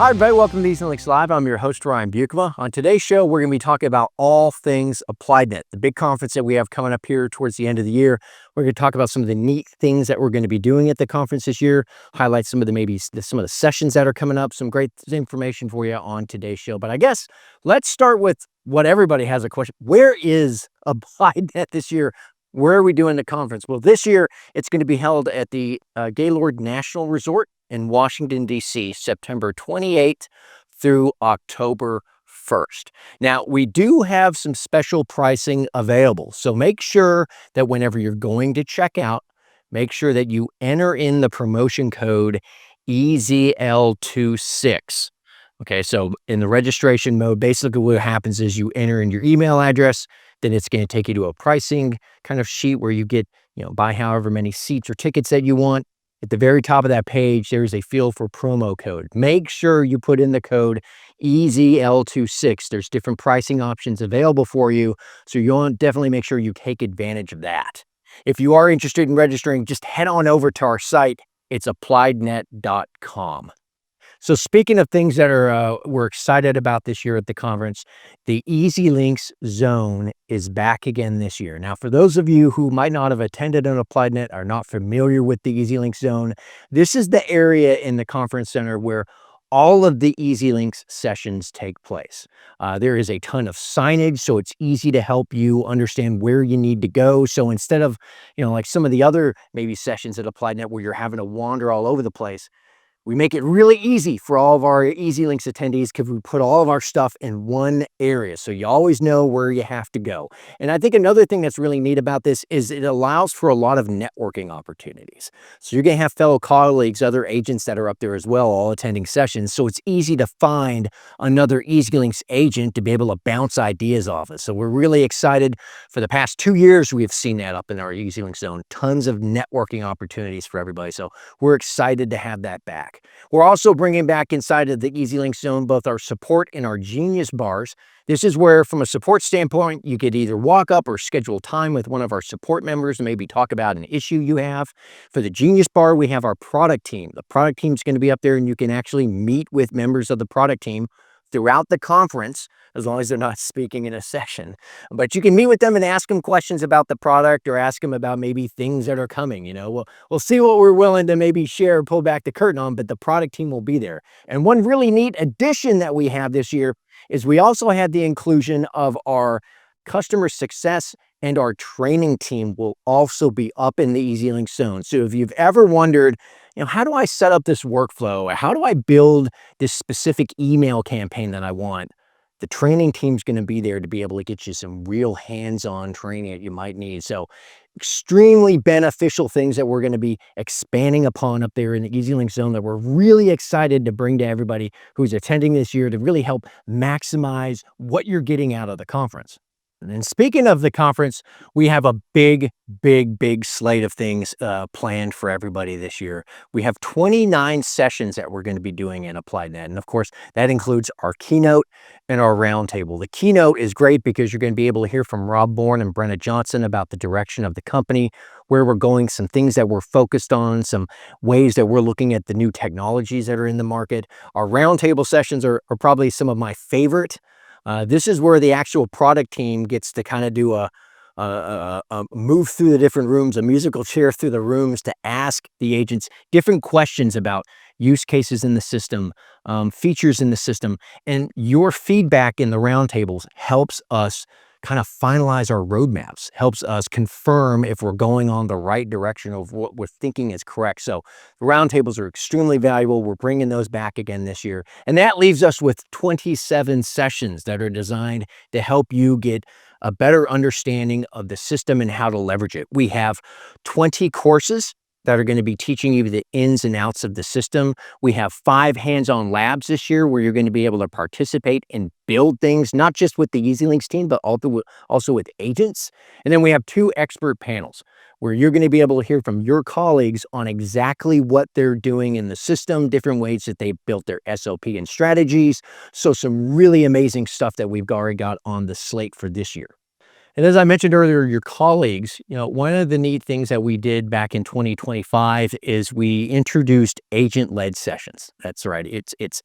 Hi, everybody. Welcome to EZLynx Live. I'm your host, Ryan Bukema. On today's show, we're going to be talking about all things AppliedNet, the big conference that we have coming up here towards the end of the year. We're going to talk about some of the neat things that we're going to be doing at the conference this year, highlight some of the sessions that are coming up, some great information for you on today's show. But I guess let's start with what everybody has a question. Where is AppliedNet this year? Where are we doing the conference? Well, this year, it's going to be held at the Gaylord National Resort in Washington, D.C., September 28th through October 1st. Now, we do have some special pricing available, so make sure that whenever you're going to check out, make sure that you enter in the promotion code EZL26. Okay, so in the registration mode, basically what happens is you enter in your email address, then it's going to take you to a pricing kind of sheet where you get, buy however many seats or tickets that you want. At the very top of that page, there's a field for promo code. Make sure you put in the code EZL26. There's different pricing options available for you, so you'll definitely make sure you take advantage of that. If you are interested in registering, just head on over to our site. It's appliednet.com. So speaking of things that we're excited about this year at the conference, the EZLynx Zone is back again this year. Now, for those of you who might not have attended an AppliedNet, are not familiar with the EZLynx Zone, this is the area in the conference center where all of the EZLynx sessions take place. There is a ton of signage, so it's easy to help you understand where you need to go. So instead of, like some of the other maybe sessions at AppliedNet where you're having to wander all over the place, we make it really easy for all of our EZLynx attendees because we put all of our stuff in one area. So you always know where you have to go. And I think another thing that's really neat about this is it allows for a lot of networking opportunities. So you're going to have fellow colleagues, other agents that are up there as well, all attending sessions. So it's easy to find another EZLynx agent to be able to bounce ideas off of. So we're really excited. For the past 2 years, we've seen that up in our EZLynx Zone. Tons of networking opportunities for everybody. So we're excited to have that back. We're also bringing back inside of the EZLynx Zone both our support and our Genius bars. This is where, from a support standpoint, you could either walk up or schedule time with one of our support members and maybe talk about an issue you have. For the Genius bar, we have our product team. The product team is going to be up there, and you can actually meet with members of the product team throughout the conference, as long as they're not speaking in a session. But you can meet with them and ask them questions about the product or ask them about maybe things that are coming. We'll see what we're willing to maybe share, pull back the curtain on, but the product team will be there. And one really neat addition that we have this year is we also had the inclusion of our customer success, and our training team will also be up in the EZLynx Zone. So if you've ever wondered, how do I set up this workflow? How do I build this specific email campaign that I want? The training team's going to be there to be able to get you some real hands-on training that you might need. So extremely beneficial things that we're going to be expanding upon up there in the EZLynx Zone that we're really excited to bring to everybody who's attending this year to really help maximize what you're getting out of the conference. And then speaking of the conference, we have a big slate of things planned for everybody this year. We have 29 sessions that we're going to be doing in AppliedNet. And of course, that includes our keynote and our roundtable. The keynote is great because you're going to be able to hear from Rob Bourne and Brenna Johnson about the direction of the company, where we're going, some things that we're focused on, some ways that we're looking at the new technologies that are in the market. Our roundtable sessions are probably some of my favorite. This is where the actual product team gets to kind of do a move through the different rooms, a musical chair through the rooms to ask the agents different questions about use cases in the system, features in the system. And your feedback in the roundtables helps us kind of finalize our roadmaps, helps us confirm if we're going on the right direction of what we're thinking is correct. So the roundtables are extremely valuable. We're bringing those back again this year. And that leaves us with 27 sessions that are designed to help you get a better understanding of the system and how to leverage it. We have 20 courses that are going to be teaching you the ins and outs of the system. We have 5 hands-on labs this year where you're going to be able to participate and build things, not just with the EZLynx team, but also with agents. And then we have 2 expert panels where you're going to be able to hear from your colleagues on exactly what they're doing in the system, different ways that they built their SOP and strategies. So some really amazing stuff that we've already got on the slate for this year. And as I mentioned earlier, your colleagues, one of the neat things that we did back in 2025 is we introduced agent-led sessions. That's right. It's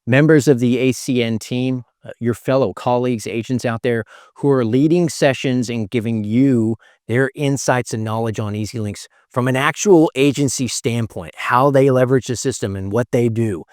members of the ACN team, your fellow colleagues, agents out there who are leading sessions and giving you their insights and knowledge on EZLynx from an actual agency standpoint, how they leverage the system and what they do.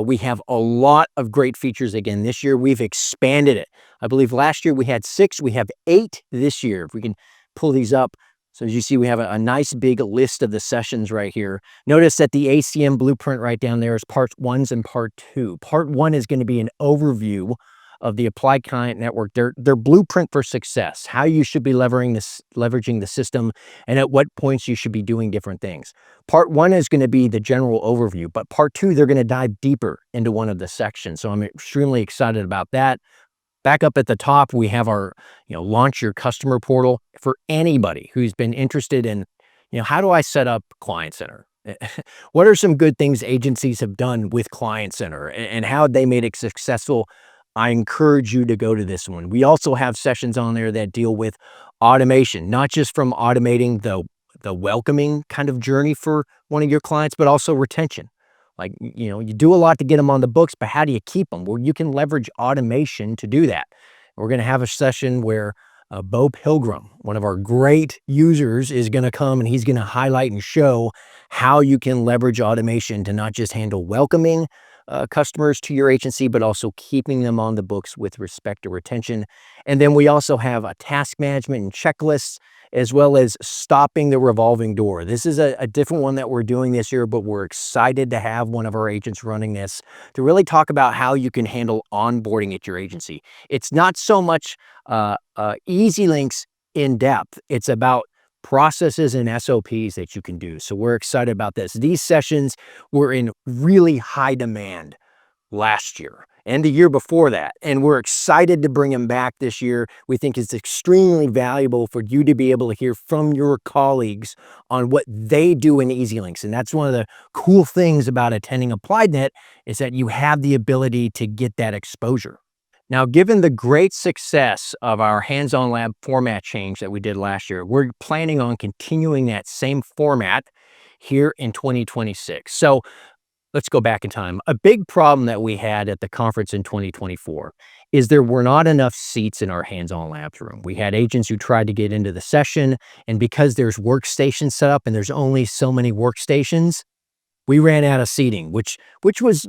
We have a lot of great features again this year. We've expanded it. I believe last year we had 6, we have 8 this year. If we can pull these up. So as you see, we have a nice big list of the sessions right here. Notice that the ACM blueprint right down there is part 1s and part 2. Part 1 is going to be an overview of the applied client network, their blueprint for success, how you should be leveraging the system, and at what points you should be doing different things. Part 1 is going to be the general overview, but part 2, they're going to dive deeper into one of the sections. So I'm extremely excited about that. Back up at the top, we have our, launch your customer portal for anybody who's been interested in, how do I set up Client Center? What are some good things agencies have done with Client Center and how they made it successful? I encourage you to go to this one. We also have sessions on there that deal with automation, not just from automating the welcoming kind of journey for one of your clients, but also retention. Like, you do a lot to get them on the books, but how do you keep them? Well, you can leverage automation to do that. We're going to have a session where Bo Pilgrim, one of our great users, is going to come and he's going to highlight and show how you can leverage automation to not just handle welcoming customers to your agency, but also keeping them on the books with respect to retention. And then we also have a task management and checklists, as well as stopping the revolving door. This is a different one that we're doing this year, but we're excited to have one of our agents running this to really talk about how you can handle onboarding at your agency. It's not so much EZLynx in depth. It's about processes and SOPs that you can do. So we're excited about this. These sessions were in really high demand last year and the year before that. And we're excited to bring them back this year. We think it's extremely valuable for you to be able to hear from your colleagues on what they do in EZLynx. And that's one of the cool things about attending AppliedNet is that you have the ability to get that exposure. Now, given the great success of our hands-on lab format change that we did last year, we're planning on continuing that same format here in 2026. So let's go back in time. A big problem that we had at the conference in 2024 is there were not enough seats in our hands-on labs room. We had agents who tried to get into the session, and because there's workstations set up and there's only so many workstations, we ran out of seating, which was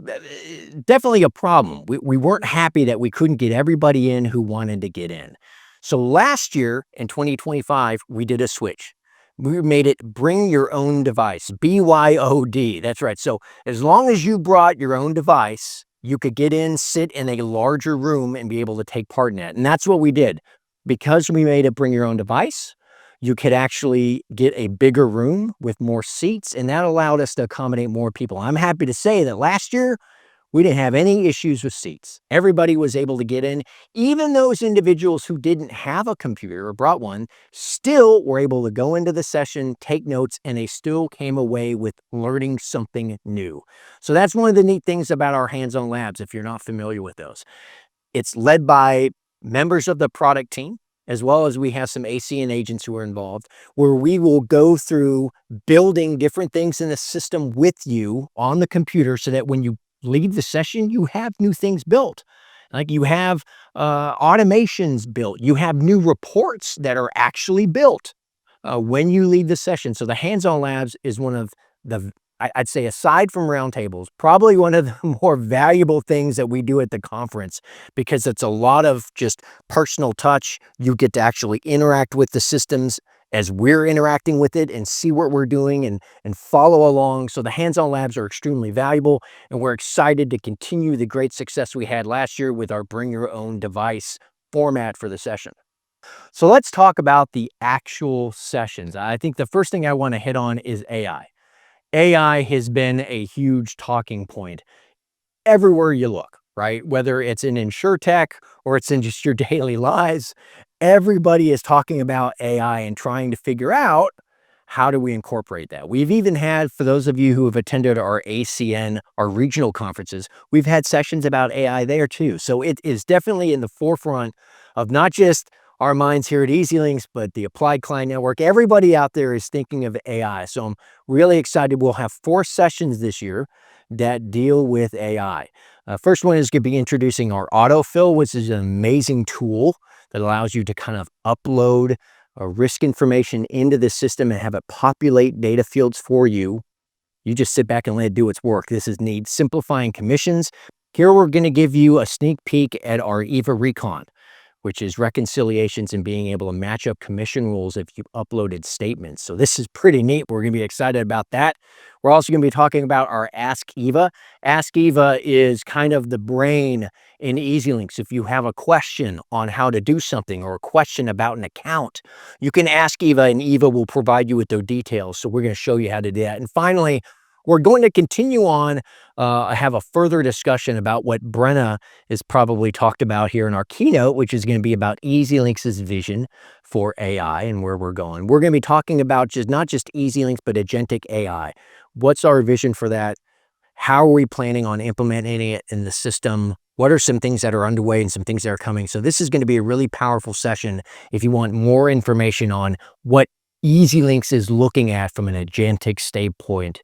definitely a problem. We weren't happy that we couldn't get everybody in who wanted to get in. So last year in 2025, we did a switch. We made it bring your own device, BYOD. That's right. So as long as you brought your own device, you could get in, sit in a larger room and be able to take part in that. And that's what we did. Because we made it bring your own device, you could actually get a bigger room with more seats, and that allowed us to accommodate more people. I'm happy to say that last year, we didn't have any issues with seats. Everybody was able to get in. Even those individuals who didn't have a computer or brought one still were able to go into the session, take notes, and they still came away with learning something new. So that's one of the neat things about our hands-on labs, if you're not familiar with those. It's led by members of the product team, as well as we have some ACN agents who are involved, where we will go through building different things in the system with you on the computer so that when you leave the session, you have new things built. Like you have automations built, you have new reports that are actually built when you leave the session. So the hands-on labs is one of I'd say, aside from roundtables, probably one of the more valuable things that we do at the conference, because it's a lot of just personal touch. You get to actually interact with the systems as we're interacting with it and see what we're doing and follow along. So the hands-on labs are extremely valuable, and we're excited to continue the great success we had last year with our bring your own device format for the session. So let's talk about the actual sessions. I think the first thing I want to hit on is AI. AI has been a huge talking point everywhere you look, right? Whether it's in InsurTech or it's in just your daily lives, everybody is talking about AI and trying to figure out how do we incorporate that. We've even had, for those of you who have attended our ACN, our regional conferences, we've had sessions about AI there too. So it is definitely in the forefront of not just our minds here at EZLynx, but the Applied Client Network. Everybody out there is thinking of AI. So I'm really excited. We'll have 4 sessions this year that deal with AI. First one is going to be introducing our Autofill, which is an amazing tool that allows you to kind of upload risk information into the system and have it populate data fields for you. You just sit back and let it do its work. This is neat. Simplifying commissions. Here we're going to give you a sneak peek at our EVA Recon, which is reconciliations and being able to match up commission rules if you've uploaded statements. So this is pretty neat. We're going to be excited about that. We're also going to be talking about our Ask EVA. Ask EVA is kind of the brain in EZLynx. If you have a question on how to do something or a question about an account, you can ask EVA and EVA will provide you with those details. So we're going to show you how to do that. And finally, we're going to continue on, have a further discussion about what Brenna is probably talked about here in our keynote, which is going to be about EZLynx's vision for AI and where we're going. We're going to be talking about not just EZLynx, but Agentic AI. What's our vision for that? How are we planning on implementing it in the system? What are some things that are underway and some things that are coming? So this is going to be a really powerful session if you want more information on what EZLynx is looking at from an agentic standpoint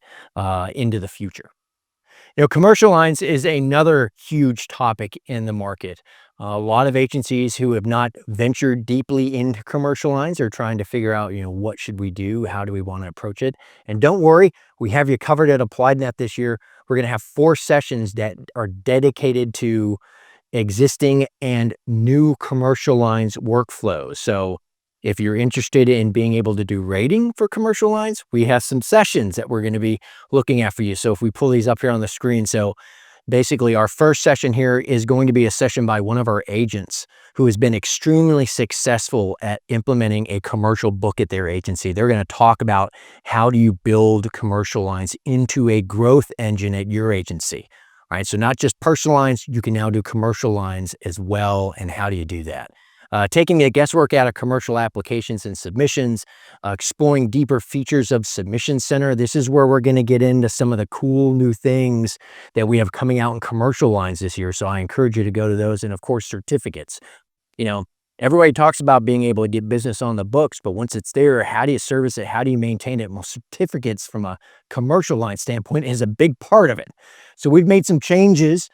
into the future. Commercial lines is another huge topic in the market. A lot of agencies who have not ventured deeply into commercial lines are trying to figure out, what should we do? How do we want to approach it? And don't worry, we have you covered at AppliedNet this year. We're going to have 4 sessions that are dedicated to existing and new commercial lines workflows. So if you're interested in being able to do rating for commercial lines, we have some sessions that we're going to be looking at for you. So if we pull these up here on the screen, so basically our first session here is going to be a session by one of our agents who has been extremely successful at implementing a commercial book at their agency. They're going to talk about how do you build commercial lines into a growth engine at your agency. All right, so not just personal lines, you can now do commercial lines as well. And how do you do that? Taking the guesswork out of commercial applications and submissions, exploring deeper features of Submission Center. This is where we're going to get into some of the cool new things that we have coming out in commercial lines this year. So I encourage you to go to those. And of course, certificates. Everybody talks about being able to get business on the books, but once it's there, how do you service it? How do you maintain it? Well, certificates from a commercial line standpoint is a big part of it. So we've made some changes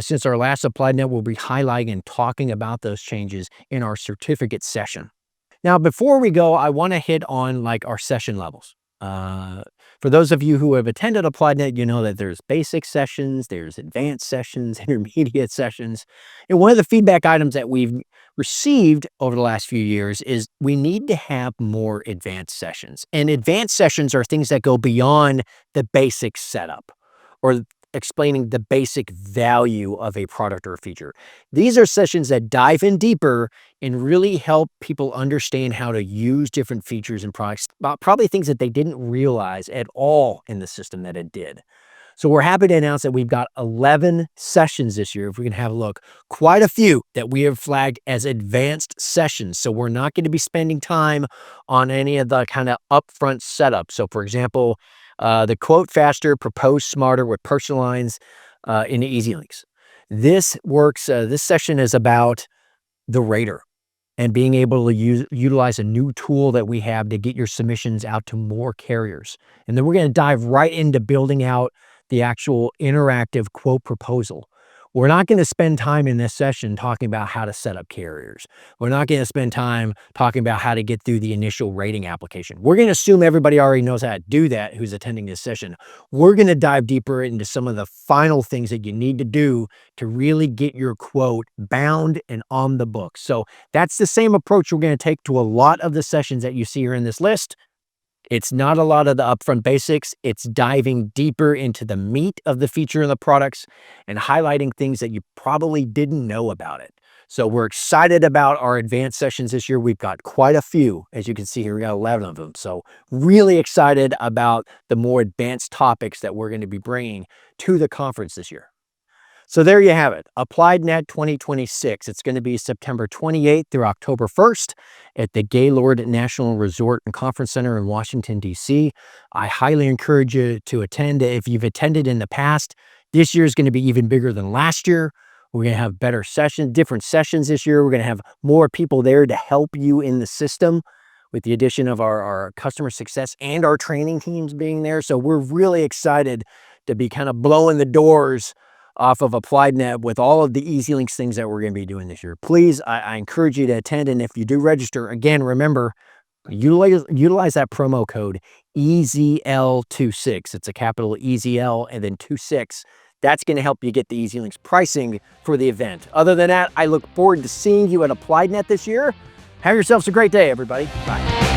since our last AppliedNet. We'll be highlighting and talking about those changes in our certificate session. Now, before we go, I want to hit on our session levels. For those of you who have attended AppliedNet, you know that there's basic sessions, there's advanced sessions, intermediate sessions. And one of the feedback items that we've received over the last few years is we need to have more advanced sessions. And advanced sessions are things that go beyond the basic setup or explaining the basic value of a product or a feature. These are sessions that dive in deeper and really help people understand how to use different features and products, probably things that they didn't realize at all in the system that it did. So we're happy to announce that we've got 11 sessions this year. If we can have a look, quite a few that we have flagged as advanced sessions. So we're not going to be spending time on any of the kind of upfront setup. So for example, the quote faster, propose smarter with personal lines in EZLynx. This works. This session is about the rater and being able to utilize a new tool that we have to get your submissions out to more carriers. And then we're going to dive right into building out the actual interactive quote proposal. We're not going to spend time in this session talking about how to set up carriers. We're not going to spend time talking about how to get through the initial rating application. We're going to assume everybody already knows how to do that who's attending this session. We're going to dive deeper into some of the final things that you need to do to really get your quote bound and on the book. So that's the same approach we're going to take to a lot of the sessions that you see here in this list. It's not a lot of the upfront basics. It's diving deeper into the meat of the feature and the products and highlighting things that you probably didn't know about it. So we're excited about our advanced sessions this year. We've got quite a few. As you can see here, we got 11 of them. So really excited about the more advanced topics that we're going to be bringing to the conference this year. So there you have it, AppliedNet 2026. It's going to be September 28th through October 1st at the Gaylord National Resort and Conference Center in Washington, D.C. I highly encourage you to attend. If you've attended in the past, this year is going to be even bigger than last year. We're going to have better sessions, different sessions this year. We're going to have more people there to help you in the system with the addition of our customer success and our training teams being there. So we're really excited to be kind of blowing the doors off of AppliedNet with all of the EZLynx things that we're going to be doing this year. Please, I encourage you to attend. And if you do register, again, remember, utilize that promo code EZL26. It's a capital EZL and then 26. That's going to help you get the EZLynx pricing for the event. Other than that, I look forward to seeing you at AppliedNet this year. Have yourselves a great day, everybody. Bye.